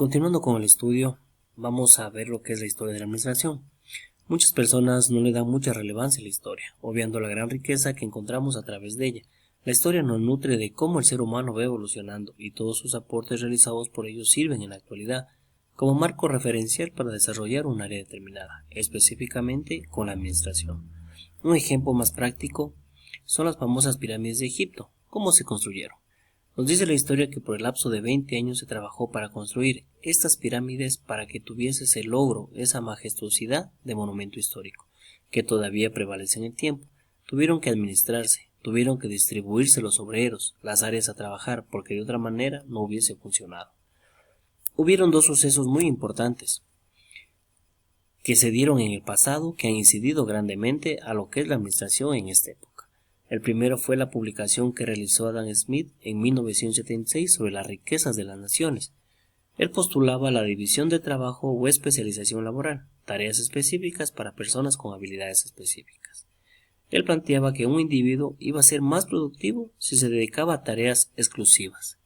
Continuando con el estudio, vamos a ver lo que es la historia de la administración. Muchas personas no le dan mucha relevancia a la historia, obviando la gran riqueza que encontramos a través de ella. La historia nos nutre de cómo el ser humano va evolucionando y todos sus aportes realizados por ellos sirven en la actualidad como marco referencial para desarrollar un área determinada, específicamente con la administración. Un ejemplo más práctico son las famosas pirámides de Egipto. ¿Cómo se construyeron? Nos dice la historia que por el lapso de 20 años se trabajó para construir estas pirámides para que tuviese ese logro, esa majestuosidad de monumento histórico, que todavía prevalece en el tiempo. Tuvieron que administrarse, tuvieron que distribuirse los obreros, las áreas a trabajar, porque de otra manera no hubiese funcionado. Hubieron dos sucesos muy importantes que se dieron en el pasado que han incidido grandemente a lo que es la administración en esta época. El primero fue la publicación que realizó Adam Smith en 1976 sobre las riquezas de las naciones. Él postulaba la división de trabajo o especialización laboral, tareas específicas para personas con habilidades específicas. Él planteaba que un individuo iba a ser más productivo si se dedicaba a tareas exclusivas,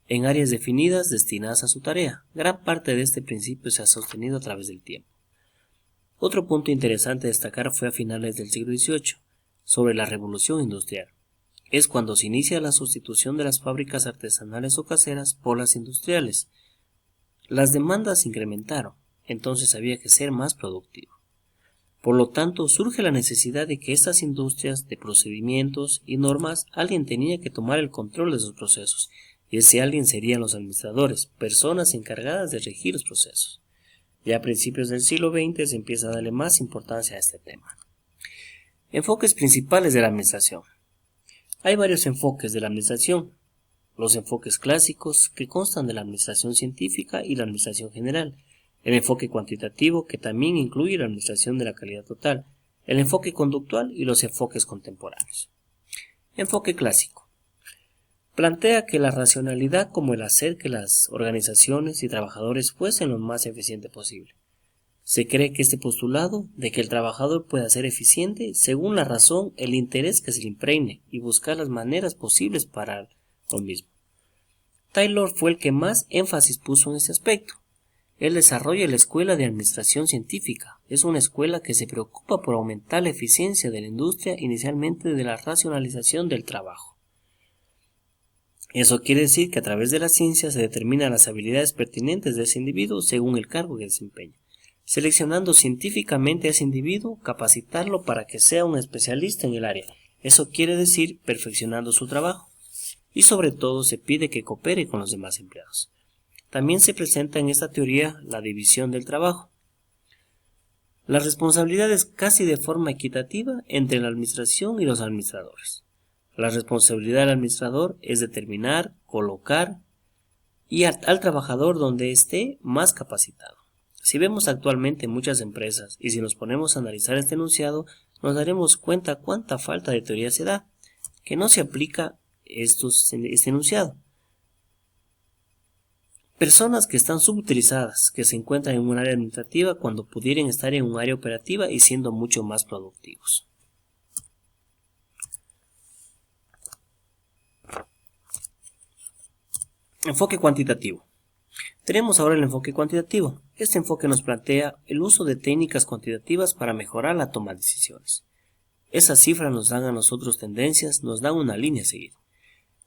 en áreas definidas destinadas a su tarea. Gran parte de este principio se ha sostenido a través del tiempo. Otro punto interesante a destacar fue a finales del siglo XVIII, sobre la revolución industrial. Es cuando se inicia la sustitución de las fábricas artesanales o caseras por las industriales. Las demandas se incrementaron, entonces había que ser más productivo. Por lo tanto, surge la necesidad de que estas industrias de procedimientos y normas, alguien tenía que tomar el control de sus procesos, y ese alguien serían los administradores, personas encargadas de regir los procesos. Ya a principios del siglo XX se empieza a darle más importancia a este tema. Enfoques principales de la administración. Hay varios enfoques de la administración. Los enfoques clásicos, que constan de la administración científica y la administración general. El enfoque cuantitativo, que también incluye la administración de la calidad total. El enfoque conductual y los enfoques contemporáneos. Enfoque clásico. Plantea que la racionalidad como el hacer que las organizaciones y trabajadores fuesen lo más eficiente posible. Se cree que este postulado de que el trabajador pueda ser eficiente según la razón, el interés que se le impregne y buscar las maneras posibles para lo mismo. Taylor fue el que más énfasis puso en este aspecto. Él desarrolla la Escuela de Administración Científica. Es una escuela que se preocupa por aumentar la eficiencia de la industria, inicialmente de la racionalización del trabajo. Eso quiere decir que a través de la ciencia se determinan las habilidades pertinentes de ese individuo según el cargo que desempeña. Seleccionando científicamente a ese individuo, capacitarlo para que sea un especialista en el área. Eso quiere decir perfeccionando su trabajo. Y sobre todo se pide que coopere con los demás empleados. También se presenta en esta teoría la división del trabajo. Las responsabilidades casi de forma equitativa entre la administración y los administradores. La responsabilidad del administrador es determinar, colocar y al trabajador donde esté más capacitado. Si vemos actualmente muchas empresas y si nos ponemos a analizar este enunciado, nos daremos cuenta cuánta falta de teoría se da, que no se aplica este enunciado. Personas que están subutilizadas, que se encuentran en un área administrativa cuando pudieran estar en un área operativa y siendo mucho más productivos. Enfoque cuantitativo. Tenemos ahora el enfoque cuantitativo. Este enfoque nos plantea el uso de técnicas cuantitativas para mejorar la toma de decisiones. Esas cifras nos dan a nosotros tendencias, nos dan una línea a seguir.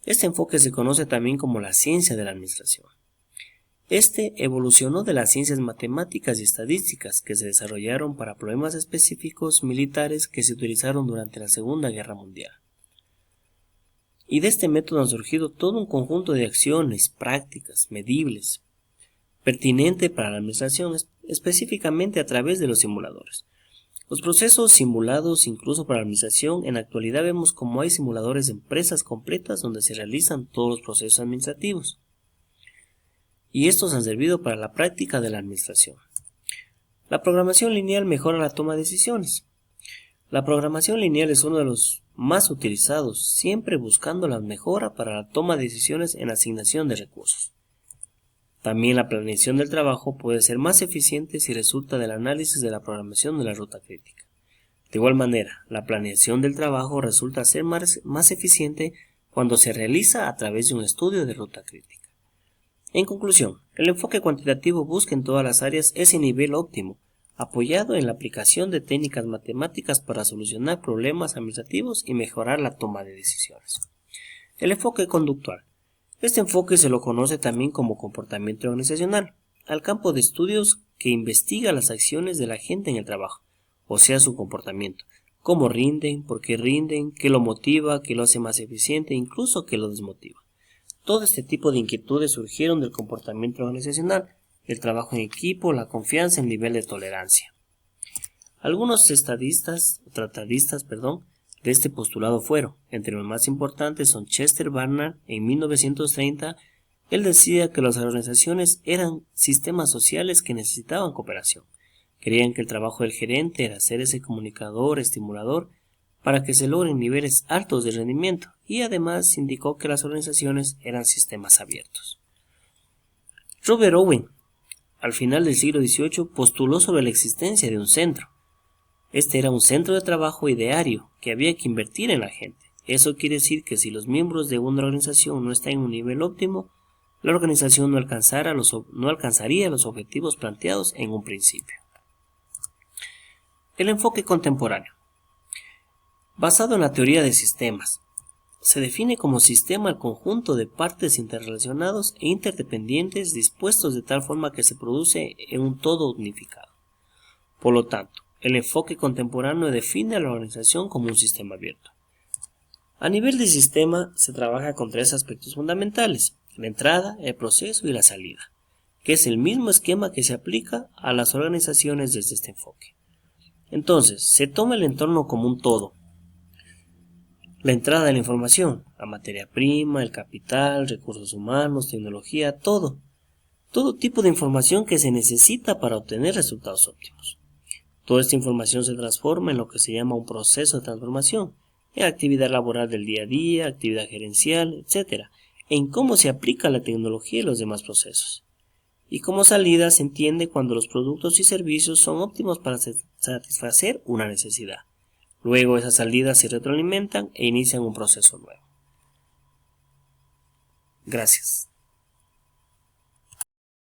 Este enfoque se conoce también como la ciencia de la administración. Este evolucionó de las ciencias matemáticas y estadísticas que se desarrollaron para problemas específicos militares que se utilizaron durante la Segunda Guerra Mundial. Y de este método han surgido todo un conjunto de acciones, prácticas, medibles, pertinente para la administración, específicamente a través de los simuladores. Los procesos simulados incluso para la administración, en la actualidad vemos como hay simuladores de empresas completas donde se realizan todos los procesos administrativos. Y estos han servido para la práctica de la administración. La programación lineal mejora la toma de decisiones. La programación lineal es uno de los más utilizados, siempre buscando la mejora para la toma de decisiones en asignación de recursos. También la planeación del trabajo puede ser más eficiente si resulta del análisis de la programación de la ruta crítica. De igual manera, la planeación del trabajo resulta ser más eficiente cuando se realiza a través de un estudio de ruta crítica. En conclusión, El enfoque cuantitativo busca en todas las áreas ese nivel óptimo, apoyado en la aplicación de técnicas matemáticas para solucionar problemas administrativos y mejorar la toma de decisiones. El enfoque conductual. Este enfoque se lo conoce también como comportamiento organizacional, al campo de estudios que investiga las acciones de la gente en el trabajo, o sea, su comportamiento, cómo rinden, por qué rinden, qué lo motiva, qué lo hace más eficiente, incluso qué lo desmotiva. Todo este tipo de inquietudes surgieron del comportamiento organizacional, el trabajo en equipo, la confianza, el nivel de tolerancia. Algunos tratadistas de este postulado fueron, entre los más importantes son Chester Barnard en 1930. Él decía que las organizaciones eran sistemas sociales que necesitaban cooperación. Creían que el trabajo del gerente era ser ese comunicador, estimulador, para que se logren niveles altos de rendimiento, y además indicó que las organizaciones eran sistemas abiertos. Robert Owen, al final del siglo XVIII, postuló sobre la existencia de un centro. Este era un centro de trabajo ideario que había que invertir en la gente. Eso quiere decir que si los miembros de una organización no están en un nivel óptimo, la organización no alcanzaría los objetivos planteados en un principio. El enfoque contemporáneo. Basado en la teoría de sistemas, se define como sistema el conjunto de partes interrelacionados e interdependientes dispuestos de tal forma que se produce en un todo unificado. Por lo tanto, el enfoque contemporáneo define a la organización como un sistema abierto. A nivel de sistema se trabaja con tres aspectos fundamentales: la entrada, el proceso y la salida, que es el mismo esquema que se aplica a las organizaciones desde este enfoque. Entonces, se toma el entorno como un todo. La entrada de la información, la materia prima, el capital, recursos humanos, tecnología, todo tipo de información que se necesita para obtener resultados óptimos. Toda esta información se transforma en lo que se llama un proceso de transformación, en actividad laboral del día a día, actividad gerencial, etc., en cómo se aplica la tecnología y los demás procesos. Y como salida se entiende cuando los productos y servicios son óptimos para satisfacer una necesidad. Luego esas salidas se retroalimentan e inician un proceso nuevo. Gracias.